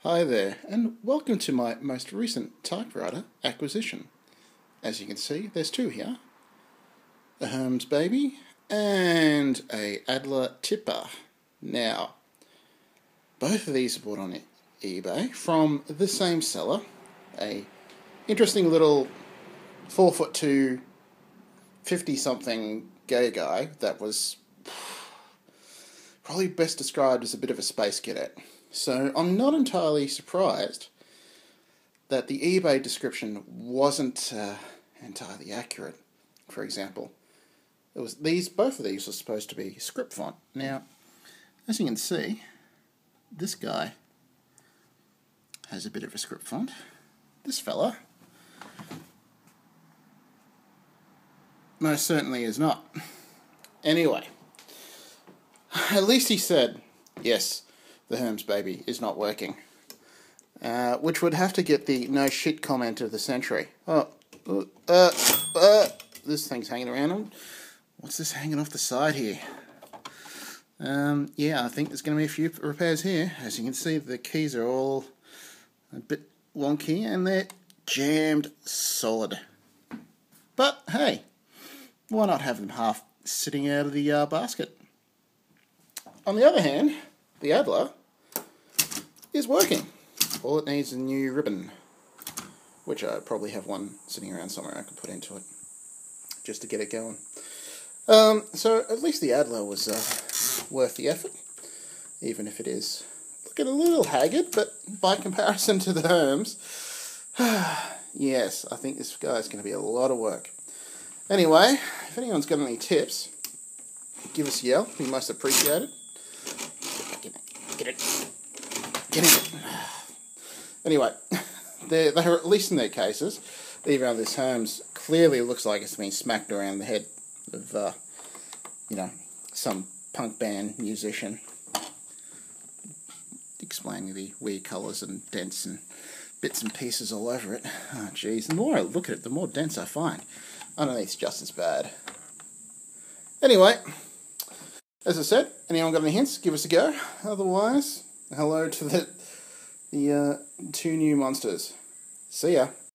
Hi there, and welcome to my most recent typewriter acquisition. As you can see, there's two here. A Hermes baby and a Adler Tippa. Now, both of these are bought on eBay from the same seller. A interesting little 4'2", 50-something gay guy that was probably best described as a bit of a space cadet. So I'm not entirely surprised that the eBay description wasn't entirely accurate. For example, both of these were supposed to be script font. Now, as you can see, this guy has a bit of a script font. This fella most certainly is not. Anyway, at least he said, yes, the Hermes baby is not working. Which would have to get the no shit comment of the century. This thing's hanging around. What's this hanging off the side here? Yeah, I think there's going to be a few repairs here. As you can see, the keys are all a bit wonky and they're jammed solid. But hey, why not have them half sitting out of the basket? On the other hand, the Adler is working. All it needs is a new ribbon, which I probably have one sitting around somewhere I can put into it, just to get it going. So at least the Adler was worth the effort, even if it is looking a little haggard, but by comparison to the Hermes, yes, I think this guy's going to be a lot of work. Anyway, if anyone's got any tips, give us a yell. We most appreciate it. Get it. Anyway, they're at least in their cases, even though this Hermes clearly looks like it's been smacked around the head of, some punk band musician, explaining the weird colours and dents and bits and pieces all over it. Oh, geez, the more I look at it, the more dents I find. Underneath's just as bad. Anyway, as I said, anyone got any hints, give us a go. Otherwise, hello to the two new monsters. See ya.